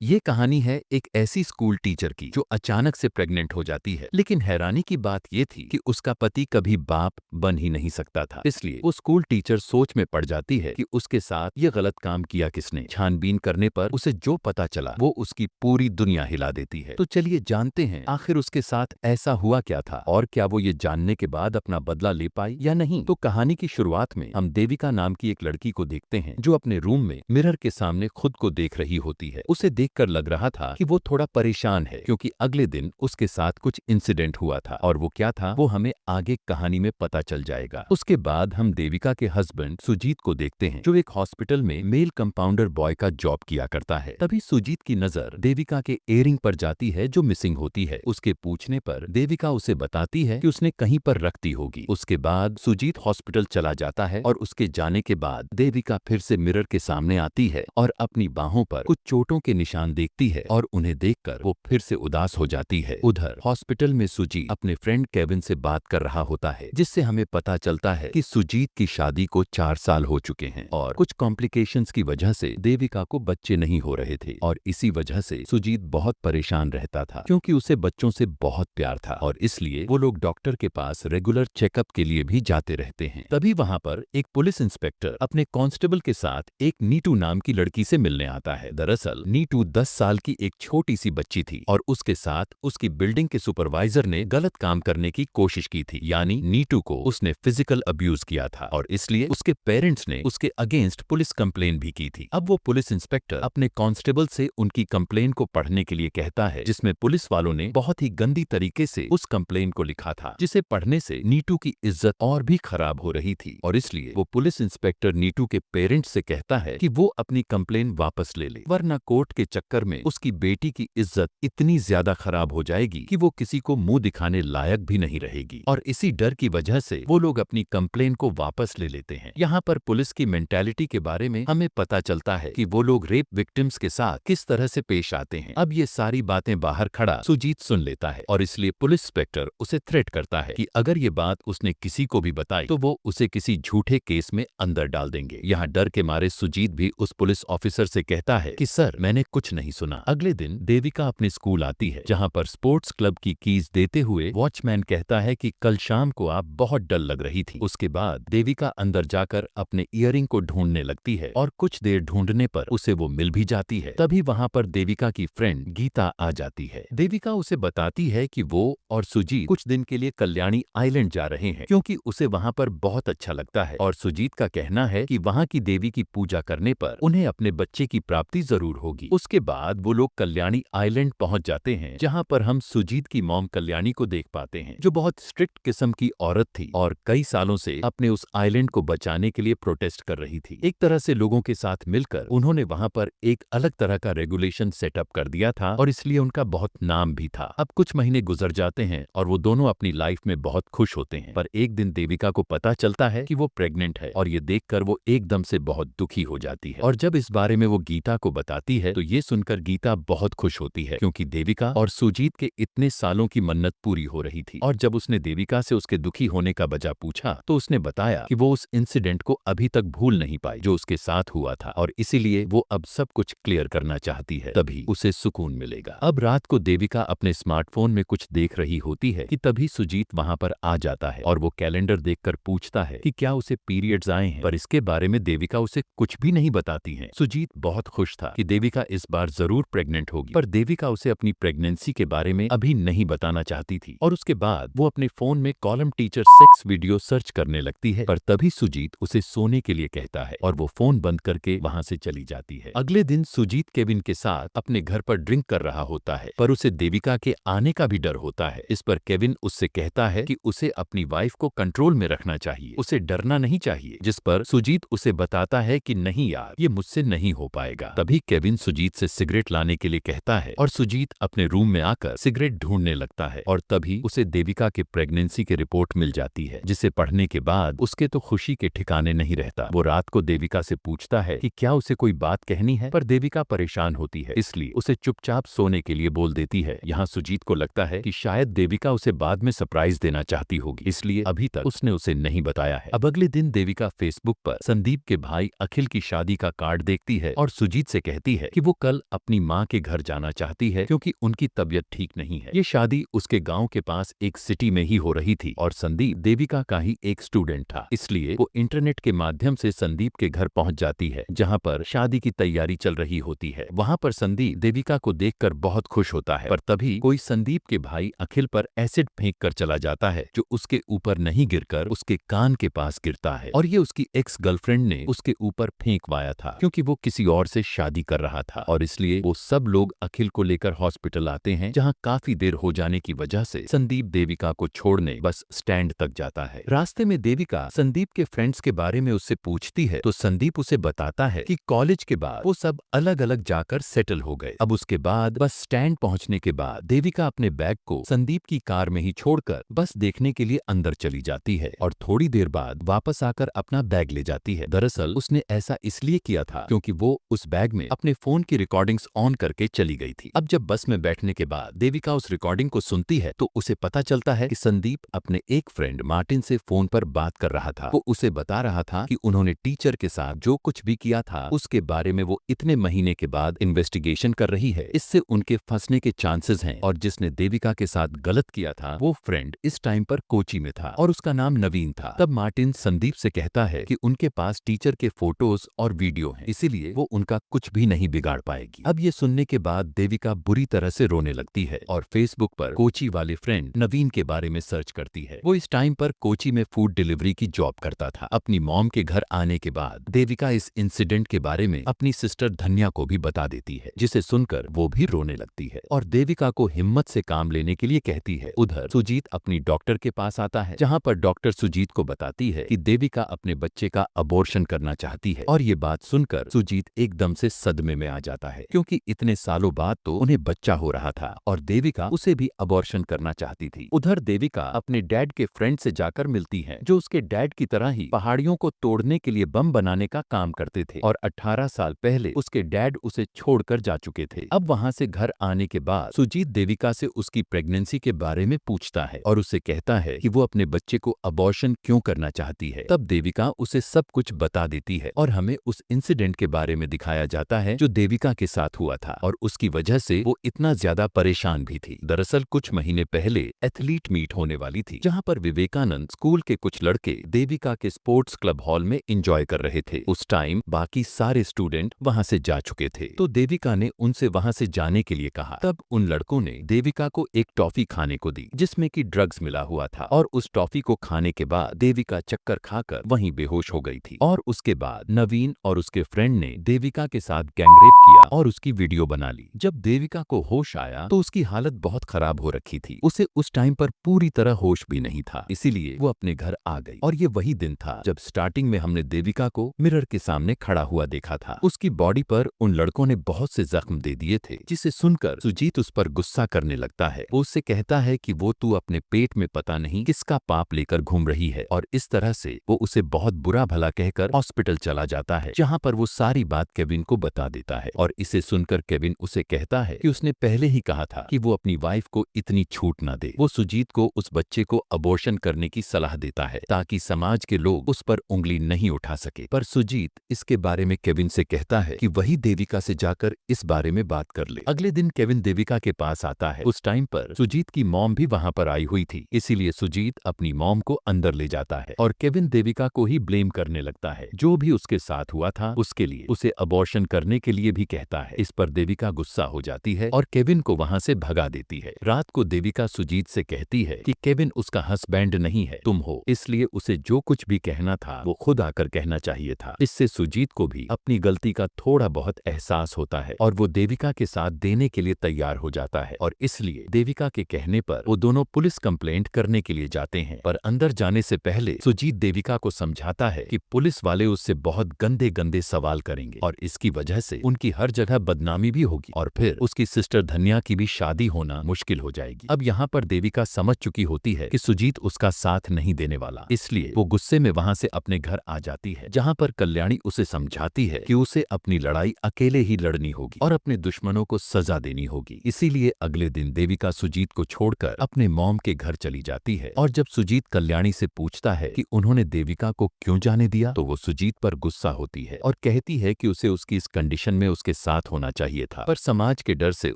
ये कहानी है एक ऐसी स्कूल टीचर की जो अचानक से प्रेग्नेंट हो जाती है। लेकिन हैरानी की बात ये थी कि उसका पति कभी बाप बन ही नहीं सकता था। इसलिए वो स्कूल टीचर सोच में पड़ जाती है कि उसके साथ ये गलत काम किया किसने। छानबीन करने पर उसे जो पता चला वो उसकी पूरी दुनिया हिला देती है। तो चलिए जानते हैं आखिर उसके साथ ऐसा हुआ क्या था और क्या वो ये जानने के बाद अपना बदला ले पाई या नहीं। तो कहानी की शुरुआत में हम देविका नाम की एक लड़की को देखते हैं जो अपने रूम में मिरर के सामने खुद को देख रही होती है। उसे देखकर लग रहा था कि वो थोड़ा परेशान है क्योंकि अगले दिन उसके साथ कुछ इंसिडेंट हुआ था और वो क्या था वो हमें आगे कहानी में पता चल जाएगा। उसके बाद हम देविका के हस्बैंड सुजीत को देखते हैं जो एक हॉस्पिटल में मेल कंपाउंडर बॉय का जॉब किया करता है। तभी सुजीत की नजर देविका के इयररिंग पर जाती है जो मिसिंग होती है। उसके पूछने पर देविका उसे बताती है कि उसने कहीं पर रख दी होगी। उसके बाद सुजीत हॉस्पिटल चला जाता है और उसके जाने के बाद देविका फिर से मिरर के सामने आती है और अपनी बाहों पर कुछ चोटों के निशान देखती है और उन्हें देखकर वो फिर से उदास हो जाती है। उधर हॉस्पिटल में सुजीत अपने फ्रेंड केविन से बात कर रहा होता है जिससे हमें पता चलता है कि सुजीत की शादी को 4 साल हो चुके हैं और कुछ कॉम्प्लिकेशंस की वजह से देविका को बच्चे नहीं हो रहे थे और इसी वजह से सुजीत बहुत परेशान रहता था क्योंकि उसे बच्चों से बहुत प्यार था और इसलिए वो लोग डॉक्टर के पास रेगुलर चेकअप के लिए भी जाते रहते हैं। तभी वहां पर एक पुलिस इंस्पेक्टर अपने कांस्टेबल के साथ एक नीटू नाम की लड़की से मिलने आता है। दरअसल नीटू 10 साल की एक छोटी सी बच्ची थी और उसके साथ उसकी बिल्डिंग के सुपरवाइजर ने गलत काम करने की कोशिश की थी, यानी नीटू को उसने फिजिकल अब्यूज किया था और इसलिए उसके पेरेंट्स ने उसके अगेंस्ट पुलिस कंप्लेन भी की थी। अब वो पुलिस इंस्पेक्टर अपने कांस्टेबल से उनकी कंप्लेन को पढ़ने के लिए कहता है जिसमें पुलिस वालों ने बहुत ही गंदी तरीके से उस कंप्लेन को लिखा था जिसे पढ़ने से नीटू की इज्जत और भी खराब हो रही थी और इसलिए वो पुलिस इंस्पेक्टर नीटू के पेरेंट्स से कहता है कि वो अपनी कंप्लेन वापस ले ले वरना कोर्ट के चक्कर में उसकी बेटी की इज्जत इतनी ज्यादा खराब हो जाएगी कि वो किसी को मुंह दिखाने लायक भी नहीं रहेगी और इसी डर की वजह से वो लोग अपनी कंप्लेन को वापस ले लेते हैं। यहाँ पर पुलिस की मेंटालिटी के बारे में हमें पता चलता है कि वो लोग रेप विक्टिम्स के साथ किस तरह से पेश आते हैं। अब ये सारी बातें बाहर खड़ा सुजीत सुन लेता है और इसलिए पुलिस इंस्पेक्टर उसे थ्रेट करता है कि अगर ये बात उसने किसी को भी बताई तो वो उसे किसी झूठे केस में अंदर डाल देंगे। यहाँ डर के मारे सुजीत भी उस पुलिस ऑफिसर से कहता है कि सर मैंने कुछ नहीं सुना। अगले दिन देविका अपने स्कूल आती है जहाँ पर स्पोर्ट्स क्लब की कीज देते हुए वॉचमैन कहता है कि कल शाम को आप बहुत डल लग रही थी। उसके बाद देविका अंदर जाकर अपने इयररिंग को ढूंढने लगती है और कुछ देर ढूंढने पर उसे वो मिल भी जाती है। तभी वहाँ पर देविका की फ्रेंड गीता आ जाती है। देविका उसे बताती है कि वो और सुजीत कुछ दिन के लिए कल्याणी आइलैंड जा रहे हैं क्योंकि उसे वहाँ पर बहुत अच्छा लगता है और सुजीत का कहना है कि वहाँ की देवी की पूजा करने पर उन्हें अपने बच्चे की प्राप्ति जरूर होगी। उसके बाद वो लोग कल्याणी आइलैंड पहुंच जाते हैं जहां पर हम सुजीत की मॉम कल्याणी को देख पाते हैं जो बहुत स्ट्रिक्ट किस्म की औरत थी और कई सालों से अपने उस आइलैंड को बचाने के लिए प्रोटेस्ट कर रही थी। एक तरह से लोगों के साथ मिलकर उन्होंने वहां पर एक अलग तरह का रेगुलेशन सेटअप कर दिया था और इसलिए उनका बहुत नाम भी था। अब कुछ महीने गुजर जाते हैं और वो दोनों अपनी लाइफ में बहुत खुश होते हैं, पर एक दिन देविका को पता चलता है कि वो प्रेग्नेंट है और ये देखकर वो एकदम से बहुत दुखी हो जाती है और जब इस बारे में वो गीता को बताती है तो ये सुनकर गीता बहुत खुश होती है क्योंकि देविका और सुजीत के इतने सालों की मन्नत पूरी हो रही थी। और जब उसने देविका से उसके दुखी होने का वजह पूछा तो उसने बताया कि वो उस इंसिडेंट को अभी तक भूल नहीं पाई जो उसके साथ हुआ था और इसीलिए वो अब सब कुछ क्लियर करना चाहती है, तभी उसे सुकून मिलेगा। अब रात को देविका अपने स्मार्टफोन में कुछ देख रही होती है कि तभी सुजीत वहां पर आ जाता है और वो कैलेंडर देखकर पूछता है कि क्या उसे पीरियड्स आए हैं, पर इसके बारे में देविका उसे कुछ भी नहीं बताती है। सुजीत बहुत खुश था कि देविका इस बार जरूर प्रेग्नेंट होगी, पर देविका उसे अपनी प्रेगनेंसी के बारे में अभी नहीं बताना चाहती थी और उसके बाद वो अपने फोन में column teacher sex video search करने लगती है, पर तभी सुजीत उसे सोने के लिए कहता है और वो फोन बंद करके वहां से चली जाती है। अगले दिन सुजीत केविन के साथ अपने घर पर ड्रिंक कर रहा होता है, पर उसे देविका के आने का भी डर होता है। इस पर केविन उससे कहता है कि उसे अपनी वाइफ को कंट्रोल में रखना चाहिए, उसे डरना नहीं चाहिए, जिस पर सुजीत उसे बताता है कि नहीं यार ये मुझसे नहीं हो पाएगा। तभी केविन सुजीत से सिगरेट लाने के लिए कहता है और सुजीत अपने रूम में आकर सिगरेट ढूंढने लगता है और तभी उसे देविका के प्रेगनेंसी की रिपोर्ट मिल जाती है जिसे पढ़ने के बाद उसके तो खुशी के ठिकाने नहीं रहता। वो रात को देविका से पूछता है कि क्या उसे कोई बात कहनी है, पर देविका परेशान होती है इसलिए उसे चुपचाप सोने के लिए बोल देती है। यहाँ सुजीत को लगता है कि शायद देविका उसे बाद में सरप्राइज देना चाहती होगी, इसलिए अभी तक उसने उसे नहीं बताया है। अब अगले दिन देविका फेसबुक पर संदीप के भाई अखिल की शादी का कार्ड देखती है और सुजीत से कहती है कि वो कल अपनी माँ के घर जाना चाहती है क्योंकि उनकी तबीयत ठीक नहीं है। ये शादी उसके गांव के पास एक सिटी में ही हो रही थी और संदीप देविका का ही एक स्टूडेंट था, इसलिए वो इंटरनेट के माध्यम से संदीप के घर पहुंच जाती है जहां पर शादी की तैयारी चल रही होती है। वहां पर संदीप देविका को देखकर बहुत खुश होता है, पर तभी कोई संदीप के भाई अखिल पर एसिड फेंक कर चला जाता है जो उसके ऊपर नहीं गिरकर उसके कान के पास गिरता है और ये उसकी एक्स गर्लफ्रेंड ने उसके ऊपर फेंकवाया था क्योंकि वो किसी और से शादी कर रहा था और इसलिए वो सब लोग अखिल को लेकर हॉस्पिटल आते हैं जहां काफी देर हो जाने की वजह से संदीप देविका को छोड़ने बस स्टैंड तक जाता है। रास्ते में देविका संदीप के फ्रेंड्स के बारे में उससे पूछती है तो संदीप उसे बताता है कि कॉलेज के बाद वो सब अलग अलग जाकर सेटल हो गए। अब उसके बाद बस स्टैंड पहुंचने के बाद देविका अपने बैग को संदीप की कार में ही छोड़कर बस देखने के लिए अंदर चली जाती है और थोड़ी देर बाद वापस आकर अपना बैग ले जाती है। दरअसल उसने ऐसा इसलिए किया था क्योंकि वो उस बैग में अपने फोन की रिकॉर्डिंग्स ऑन करके चली गई थी। अब जब बस में बैठने के बाद देविका उस रिकॉर्डिंग को सुनती है तो उसे पता चलता है कि संदीप अपने एक फ्रेंड मार्टिन से फोन पर बात कर रहा था। वो उसे बता रहा था कि उन्होंने टीचर के साथ जो कुछ भी किया था उसके बारे में वो इतने महीने के बाद इन्वेस्टिगेशन कर रही है, इससे उनके फंसने के चांसेस हैं और जिसने देविका के साथ गलत किया था वो फ्रेंड इस टाइम पर कोची में था और उसका नाम नवीन था। तब मार्टिन संदीप से कहता है कि उनके पास टीचर के फोटोज और वीडियो हैं, इसीलिए वो उनका कुछ भी नहीं बिगाड़ पाएगी। अब ये सुनने के बाद देविका बुरी तरह से रोने लगती है और फेसबुक पर कोची वाले फ्रेंड नवीन के बारे में सर्च करती है। वो इस टाइम पर कोची में फूड डिलीवरी की जॉब करता था। अपनी मॉम के घर आने के बाद देविका इस इंसिडेंट के बारे में अपनी सिस्टर धन्या को भी बता देती है, जिसे सुनकर वो भी रोने लगती है और देविका को हिम्मत से काम लेने के लिए कहती है। उधर सुजीत अपनी डॉक्टर के पास आता है जहां पर डॉक्टर सुजीत को बताती है कि देविका अपने बच्चे का अबॉर्शन करना चाहती है और ये बात सुनकर सुजीत एकदम से सदमे में आ जाता है क्योंकि इतने सालों बाद तो उन्हें बच्चा हो रहा था और देविका उसे भी अबॉर्शन करना चाहती थी। उधर देविका अपने डैड के फ्रेंड से जाकर मिलती है जो उसके डैड की तरह ही पहाड़ियों को तोड़ने के लिए बम बनाने का काम करते थे और 18 साल पहले उसके डैड उसे छोड़कर जा चुके थे। अब वहां से घर आने के बाद सुजीत देविका से उसकी प्रेगनेंसी के बारे में पूछता है और उसे कहता है कि वो अपने बच्चे को अबॉर्शन क्यों करना चाहती है। तब देविका उसे सब कुछ बता देती है और हमें उस इंसिडेंट के बारे में दिखाया जाता है जो देविका के साथ हुआ था और उसकी वजह से वो इतना ज्यादा परेशान भी थी। दरअसल कुछ महीने पहले एथलीट मीट होने वाली थी जहां पर विवेकानंद स्कूल के कुछ लड़के देविका के स्पोर्ट्स क्लब हॉल में एंजॉय कर रहे थे। उस टाइम बाकी सारे स्टूडेंट वहां से जा चुके थे तो देविका ने उनसे वहां से जाने के लिए कहा। तब उन लड़कों ने देविका को एक टॉफी खाने को दी जिसमें कि ड्रग्स मिला हुआ था और उस टॉफी को खाने के बाद देविका चक्कर खाकर वहीं बेहोश हो गई थी और उसके बाद नवीन और उसके फ्रेंड ने देविका के साथ गैंगरेप किया और उसकी वीडियो बना ली। जब देविका को होश आया तो उसकी हालत बहुत खराब हो रखी थी। उसे उस टाइम पर पूरी तरह होश भी नहीं था, इसीलिए वो अपने घर आ गई और ये वही दिन था जब स्टार्टिंग में हमने देविका को मिरर के सामने खड़ा हुआ देखा था। उसकी बॉडी पर उन लड़कों ने बहुत से जख्म दे दिए थे जिसे सुनकर सुजीत उस पर गुस्सा करने लगता है। वो उससे कहता है कि वो तू अपने पेट में पता नहीं किसका पाप लेकर घूम रही है और इस तरह से वो उसे बहुत बुरा भला कहकर हॉस्पिटल चला जाता है जहां पर वो सारी बात केविन को बता देता है और इसे सुनकर केविन उसे कहता है कि उसने पहले ही कहा था कि वो अपनी वाइफ को इतनी छूट न दे। वो सुजीत को उस बच्चे को अबॉर्शन करने की सलाह देता है ताकि समाज के लोग उस पर उंगली नहीं उठा सके, पर सुजीत इसके बारे में केविन से कहता है कि वही देविका से जाकर इस बारे में बात कर ले। अगले दिन केविन देविका के पास आता है। उस टाइम पर सुजीत की मॉम भी वहां पर आई हुई थी, इसीलिए सुजीत अपनी मॉम को अंदर ले जाता है और केविन देविका को ही ब्लेम करने लगता है। जो भी उसके साथ हुआ था उसके लिए उसे अबॉर्शन करने के लिए भी कहता है। इस पर देविका गुस्सा हो जाती है और केविन को वहां से भगा देती है। रात को देविका सुजीत से कहती है कि केविन उसका हस्बैंड नहीं है, तुम हो, इसलिए उसे जो कुछ भी कहना था वो खुद आकर कहना चाहिए था। इससे सुजीत को भी अपनी गलती का थोड़ा बहुत एहसास होता है और वो देविका के साथ देने के लिए तैयार हो जाता है और इसलिए देविका के कहने पर वो दोनों पुलिस कंप्लेंट करने के लिए जाते हैं। पर अंदर जाने से पहले सुजीत देविका को समझाता है कि पुलिस वाले उससे बहुत गंदे गंदे सवाल करेंगे और इसकी वजह से उनकी हर जगह बदनामी भी होगी और फिर उसकी सिस्टर धन्या की भी शादी होना मुश्किल हो जाएगी। अब यहाँ पर देविका समझ चुकी होती है कि सुजीत उसका साथ नहीं देने वाला, इसलिए वो गुस्से में वहां से अपने घर आ जाती है जहाँ पर कल्याणी उसे समझाती है कि उसे अपनी लड़ाई अकेले ही लड़नी होगी और अपने दुश्मनों को सजा देनी होगी। इसीलिए अगले दिन देविका सुजीत को छोड़कर अपने मॉम के घर चली जाती है और जब सुजीत कल्याणी से पूछता है कि उन्होंने देविका को क्यों जाने दिया तो वो सुजीत पर गुस्सा होती है और कहती है कि उसे उसकी इस कंडीशन में उसके साथ होना चाहिए था, पर समाज के डर से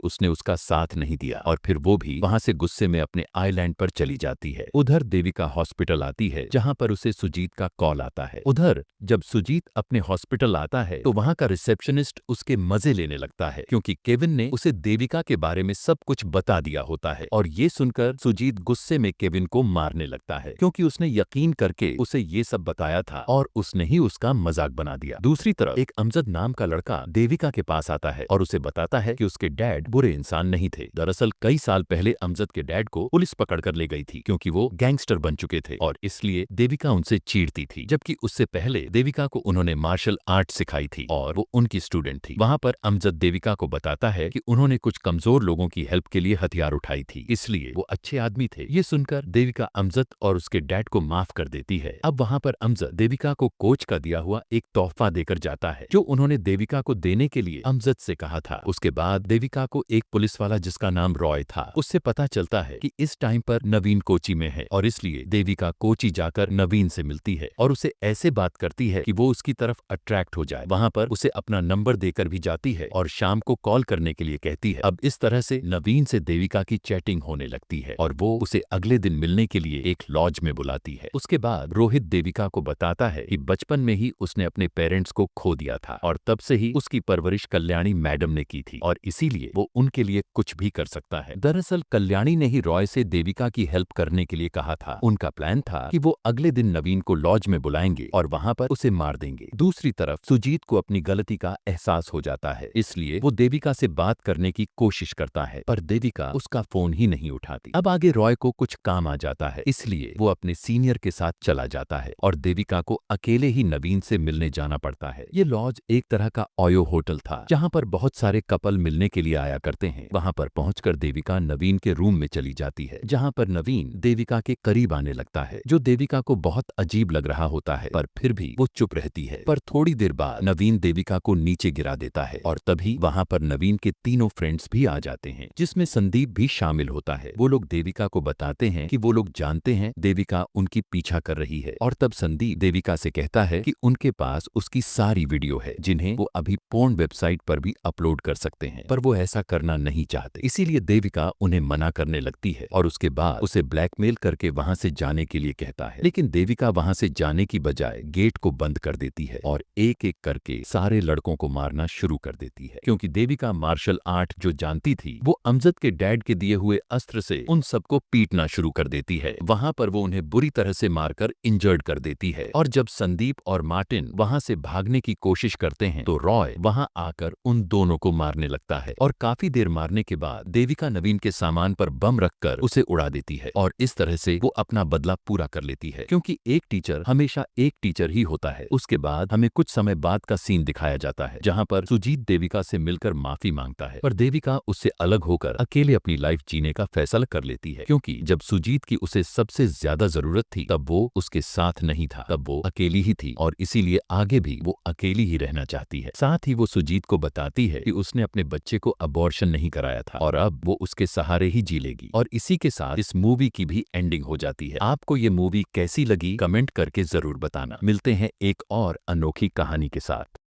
उसने उसका साथ नहीं दिया और फिर वो भी वहां से गुस्से में अपने आइलैंड पर चली जाती है। उधर देविका हॉस्पिटल आती है जहां पर उसे सुजीत का कॉल आता है। उधर जब सुजीत अपने हॉस्पिटल आता है तो वहां का रिसेप्शनिस्ट उसके मजे लेने लगता है क्योंकि केविन ने उसे देविका के बारे में सब कुछ बता दिया होता है और ये सुनकर सुजीत गुस्से में केविन को मारने लगता है क्योंकि उसने यकीन करके उसे ये सब बताया था और उसने ही उसका मजाक बना दिया। दूसरी तरफ एक अमजद नाम का लड़का देविका के पास आता है और उसे बताता है कि उसके डैड बुरे इंसान नहीं थे। दरअसल कई साल पहले अमजद के डैड को पुलिस पकड़ कर ले गई थी क्योंकि वो गैंगस्टर बन चुके थे और इसलिए देविका उनसे चिढ़ती थी, जबकि उससे पहले देविका को उन्होंने मार्शल आर्ट सिखाई थी और वो उनकी स्टूडेंट थी। वहां पर अमजद देविका को बताता है कि उन्होंने कुछ कमजोर लोगों की हेल्प के लिए हथियार उठाई थी, इसलिए वो अच्छे आदमी थे। ये सुनकर देविका अमजद और उसके डैड को माफ कर देती है। अब वहां पर अमजद देविका को कोच का दिया हुआ एक तोहफा देकर जाता है जो उन्होंने देविका को देने के लिए अमजद से कहा था। उसके बाद देविका को एक पुलिस वाला जिसका नाम रॉय था उससे पता चलता है कि इस टाइम पर नवीन कोची में है और इसलिए देविका कोची जाकर नवीन से मिलती है और उसे ऐसे बात करती है कि वो उसकी तरफ अट्रैक्ट हो जाए। वहां पर उसे अपना नंबर देकर भी जाती है और शाम को कॉल करने के लिए कहती है। अब इस तरह से नवीन से देविका की चैटिंग होने लगती है और वो उसे अगले दिन मिलने के लिए एक लॉज में बुलाती है। उसके बाद रोहित देविका को बताता है कि बचपन में ही उसने अपने पेरेंट्स को खो दिया था और तब से ही उसकी परवरिश कल्याणी मैडम ने की थी और इसीलिए वो उनके लिए कुछ भी कर सकता है। दरअसल कल्याणी ने ही रॉय से देविका की हेल्प करने के लिए कहा था। उनका प्लान था कि वो अगले दिन नवीन को लॉज में बुलाएंगे और वहां पर उसे मार देंगे। दूसरी तरफ सुजीत को अपनी गलती का एहसास हो जाता है, इसलिए वो देविका से बात करने की कोशिश करता है पर देविका उसका फोन ही नहीं उठाती। अब आगे रॉय को कुछ काम आ जाता है, इसलिए वो अपने सीनियर के साथ चला जाता है और देविका को अकेले ही नवीन से मिलने जाना पड़ता है। ये लॉज एक तरह का ओयो होटल था जहाँ पर बहुत सारे कपल मिलने के लिए आया करते हैं। वहाँ पर पहुंचकर देविका नवीन के रूम में चली जाती है जहाँ पर नवीन देविका के करीब आने लगता है जो देविका को बहुत अजीब लग रहा होता है पर फिर भी वो चुप रहती है। पर थोड़ी देर बाद नवीन देविका को नीचे गिरा देता है और तभी वहाँ पर नवीन के तीनों फ्रेंड्स भी आ जाते हैं जिसमें संदीप भी शामिल होता है। वो लोग देविका को बताते हैं कि वो लोग जानते हैं देविका उनकी पीछा कर रही है और तब संदीप देविका से कहता है कि उनके पास उसकी सारी वीडियो है जिन्हें वो अभी पोर्न वेबसाइट पर भी अपलोड कर सकते हैं, पर वो ऐसा करना नहीं चाहते। इसीलिए देविका उन्हें मना करने लगती है और उसके बाद उसे ब्लैकमेल करके वहां से जाने के लिए कहता है, लेकिन देविका वहां से जाने की बजाय गेट को बंद कर देती है और एक एक करके सारे लड़कों को मारना शुरू कर देती है क्योंकि देविका मार्शल आर्ट जो जानती थी वो अमजद के डैड के दिए हुए अस्त्र से उन सबको पीटना शुरू कर देती है। वहां पर वो उन्हें बुरी तरह से मारकर इंजर्ड कर देती है और जब संदीप और मार्टिन वहां से भागने की कोशिश करते हैं तो रॉय वहां आकर उन दोनों को मारने लगता है और काफी देर मारने के बाद देविका नवीन के सामान पर बम रखकर उसे उड़ा देती है और इस तरह से वो अपना बदला पूरा कर लेती है क्योंकि एक टीचर हमेशा एक टीचर ही होता है। उसके बाद हमें कुछ समय बाद का सीन दिखाया जाता है जहां पर सुजीत देविका से मिलकर माफी मांगता है पर देविका उससे अलग होकर अकेले अपनी लाइफ जीने का फैसला कर लेती है क्योंकि जब सुजीत की उसे सबसे ज्यादा जरूरत थी तब वो उसके साथ नहीं था, तब वो अकेली ही थी और इसीलिए आगे भी वो अकेली ही रहना चाहती है। साथ ही वो सुजीत को बताती है कि उसने अपने बच्चे को अबॉर्शन नहीं कराया था और अब वो उसके सहारे ही जी लेगी और इसी के साथ इस मूवी की भी एंडिंग हो जाती है। आपको ये मूवी कैसी लगी कमेंट करके जरूर बताना। मिलते हैं एक और अनोखी कहानी के साथ।